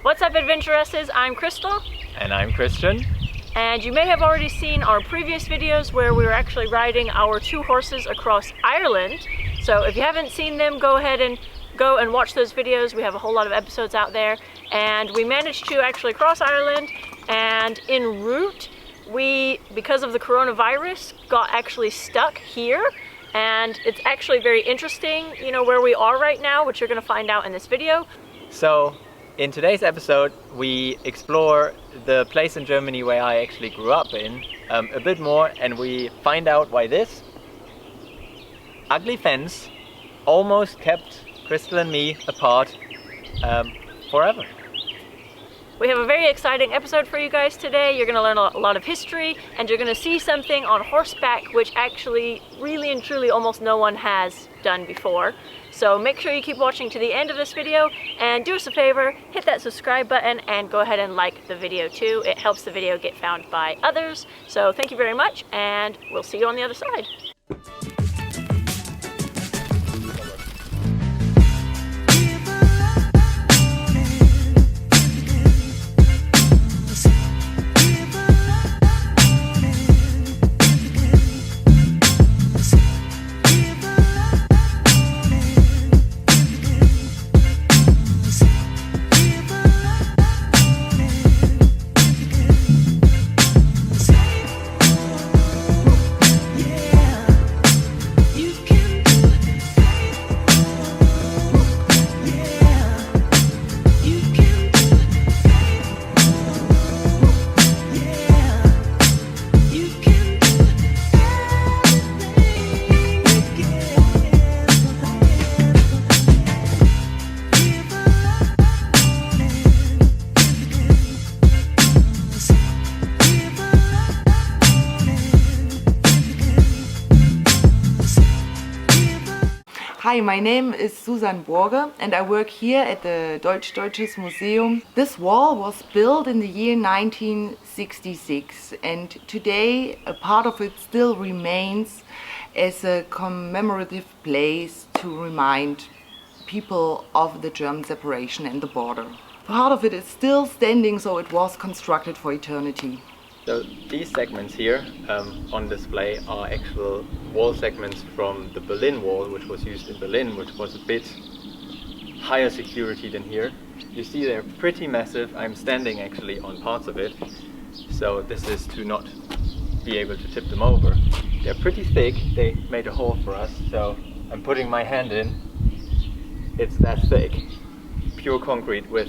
What's up, adventuresses? I'm Crystal. And I'm Christian. And you may have already seen our previous videos where we were actually riding our 2 horses across Ireland. So if you haven't seen them, go ahead and watch those videos. We have a whole lot of episodes out there. And we managed to actually cross Ireland, and en route, we, because of the coronavirus, got actually stuck here. And it's actually very interesting, you know, where we are right now, which you're going to find out in this video. So in today's episode, we explore the place in Germany where I actually grew up in a bit more, and we find out why this ugly fence almost kept Crystal and me apart forever. We have a very exciting episode for you guys today. You're going to learn a lot of history, and you're going to see something on horseback which actually really and truly almost no one has done before. So make sure you keep watching to the end of this video, and do us a favor, hit that subscribe button and go ahead and like the video too. It helps the video get found by others. So thank you very much, and we'll see you on the other side. Hi, my name is Susan Borge and I work here at the Deutsches Museum. This wall was built in the year 1966, and today a part of it still remains as a commemorative place to remind people of the German separation and the border. Part of it is still standing, so it was constructed for eternity. So these segments here on display are actual wall segments from the Berlin Wall, which was used in Berlin, which was a bit higher security than here. You see they're pretty massive. I'm standing actually on parts of it, so this is to not be able to tip them over. They're pretty thick. They made a hole for us, so I'm putting my hand in. It's that thick, pure concrete with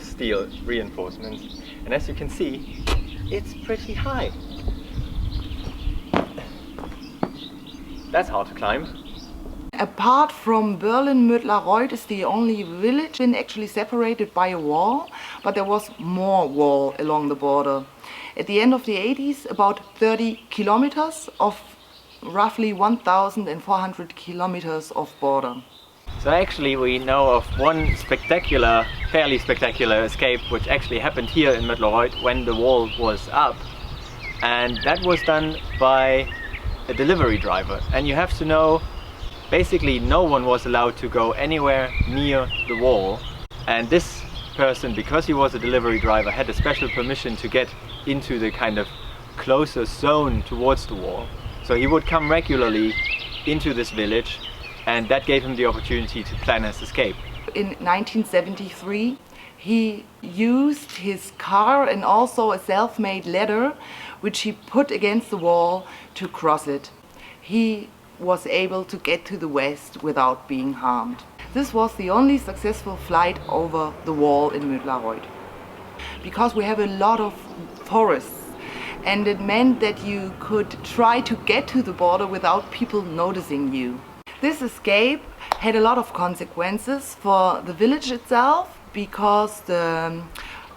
steel reinforcements, and as you can see, it's pretty high. That's hard to climb. Apart from Berlin, Mödlareuth is the only village actually separated by a wall, but there was more wall along the border. At the end of the 80s, about 30 kilometers of roughly 1,400 kilometers of border. So actually we know of one fairly spectacular escape which actually happened here in Mödlareuth when the wall was up, and that was done by a delivery driver. And you have to know, basically no one was allowed to go anywhere near the wall, and this person, because he was a delivery driver, had a special permission to get into the kind of closer zone towards the wall. So he would come regularly into this village, and that gave him the opportunity to plan his escape. In 1973, he used his car and also a self-made ladder, which he put against the wall to cross it. He was able to get to the west without being harmed. This was the only successful flight over the wall in Mödlareuth. Because we have a lot of forests, and it meant that you could try to get to the border without people noticing you. This escape had a lot of consequences for the village itself, because the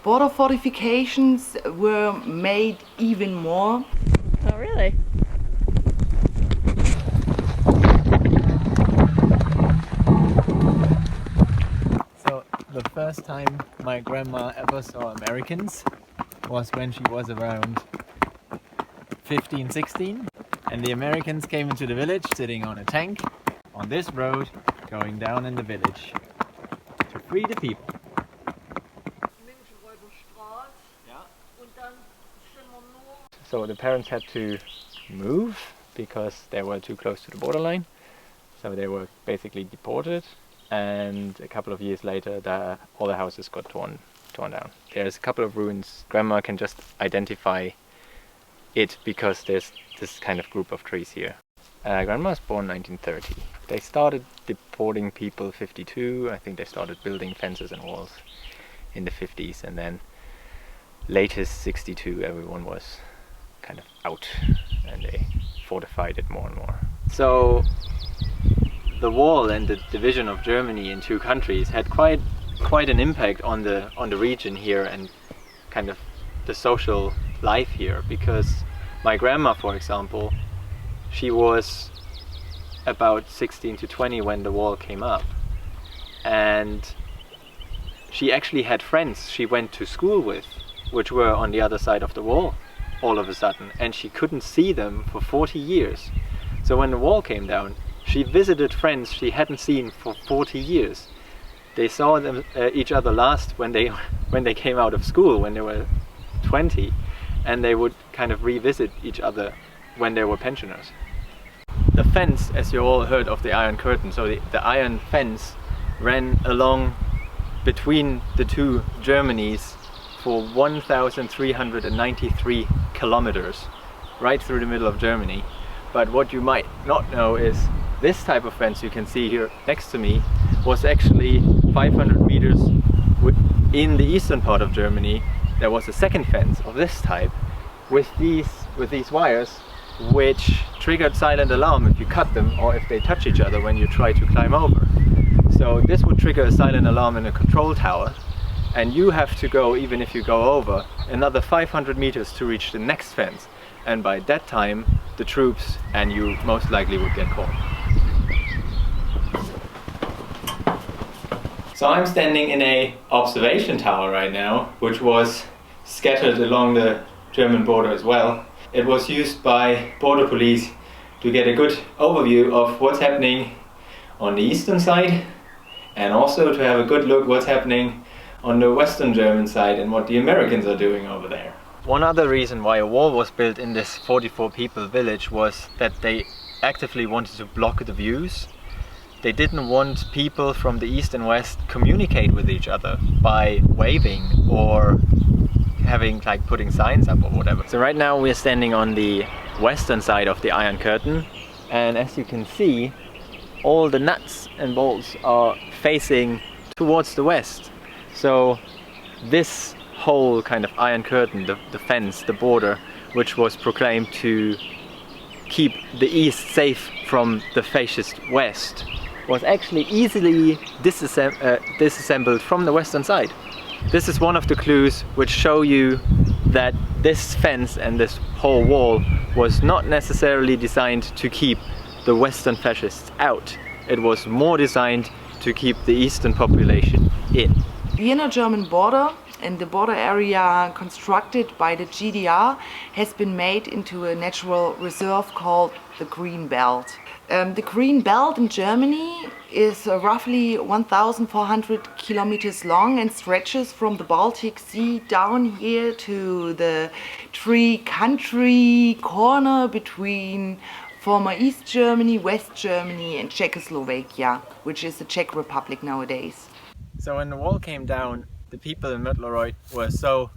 border fortifications were made even more. Oh, really? So the first time my grandma ever saw Americans was when she was around 15, 16, and the Americans came into the village sitting on a tank on this road going down in the village to free the people. So the parents had to move because they were too close to the borderline. So they were basically deported, and a couple of years later all the houses got torn down. There's a couple of ruins. Grandma can just identify it because there's this kind of group of trees here. Grandma was born 1930. They started deporting people 52. I think they started building fences and walls in the 50s, and then latest 62 everyone was kind of out and they fortified it more and more. So the wall and the division of Germany in two countries had quite an impact on the region here and kind of the social life here, because my grandma, for example, she was about 16 to 20 when the wall came up, and she actually had friends she went to school with which were on the other side of the wall all of a sudden, and she couldn't see them for 40 years. So when the wall came down, she visited friends she hadn't seen for 40 years. They saw them each other last when they came out of school when they were 20, and they would kind of revisit each other when they were pensioners. The fence, as you all heard of the Iron Curtain, so the iron fence ran along between the two Germanys for 1,393 kilometers, right through the middle of Germany. But what you might not know is this type of fence you can see here next to me was actually 500 meters in the eastern part of Germany. There was a second fence of this type with these wires, which triggered silent alarm if you cut them or if they touch each other when you try to climb over. So this would trigger a silent alarm in a control tower, and you have to go, even if you go over, another 500 meters to reach the next fence, and by that time the troops and you most likely would get caught. So I'm standing in a observation tower right now, which was scattered along the German border as well. It was used by border police to get a good overview of what's happening on the eastern side, and also to have a good look what's happening on the western German side and what the Americans are doing over there. One other reason why a wall was built in this 44 people village was that they actively wanted to block the views. They didn't want people from the east and west communicate with each other by waving or putting signs up or whatever. So right now we're standing on the western side of the Iron Curtain, and as you can see, all the nuts and bolts are facing towards the west. So this whole kind of Iron Curtain, the fence, the border, which was proclaimed to keep the east safe from the fascist west, was actually easily disassembled from the western side. This is one of the clues which show you that this fence and this whole wall was not necessarily designed to keep the western fascists out. It was more designed to keep the eastern population in. The inner German border and the border area constructed by the GDR has been made into a natural reserve called the Green Belt. The Green Belt in Germany is roughly 1,400 kilometers long and stretches from the Baltic Sea down here to the three-country corner between former East Germany, West Germany and Czechoslovakia, which is the Czech Republic nowadays. So when the wall came down, the people in Mittelreuth were so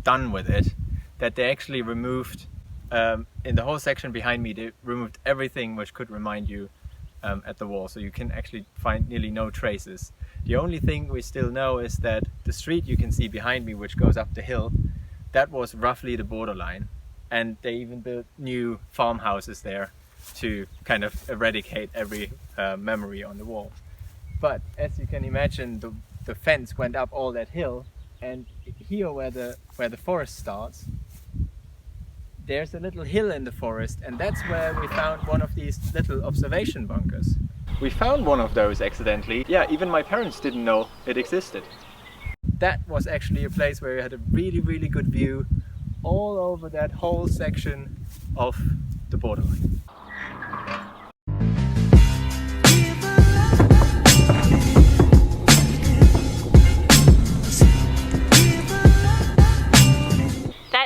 done with it that they actually removed, in the whole section behind me, they removed everything which could remind you at the wall. So you can actually find nearly no traces. The only thing we still know is that the street you can see behind me, which goes up the hill, that was roughly the borderline. And they even built new farmhouses there to kind of eradicate every memory on the wall. But as you can imagine, the fence went up all that hill, and here where the forest starts, there's a little hill in the forest, and that's where we found one of these little observation bunkers. We found one of those accidentally. Yeah, even my parents didn't know it existed. That was actually a place where we had a really, really good view all over that whole section of the borderline.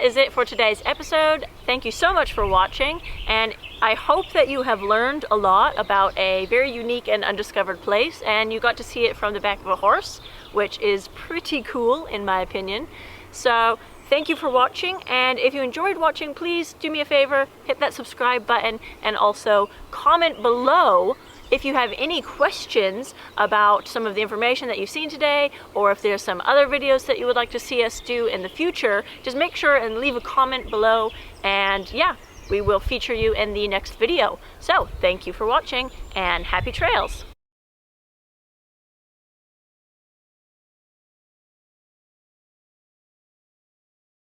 is it for today's episode. Thank you so much for watching, and I hope that you have learned a lot about a very unique and undiscovered place, and you got to see it from the back of a horse, which is pretty cool in my opinion. So thank you for watching, and if you enjoyed watching, please do me a favor, hit that subscribe button, and also comment below if you have any questions about some of the information that you've seen today, or if there's some other videos that you would like to see us do in the future. Just make sure and leave a comment below, and yeah, we will feature you in the next video. So thank you for watching, and happy trails!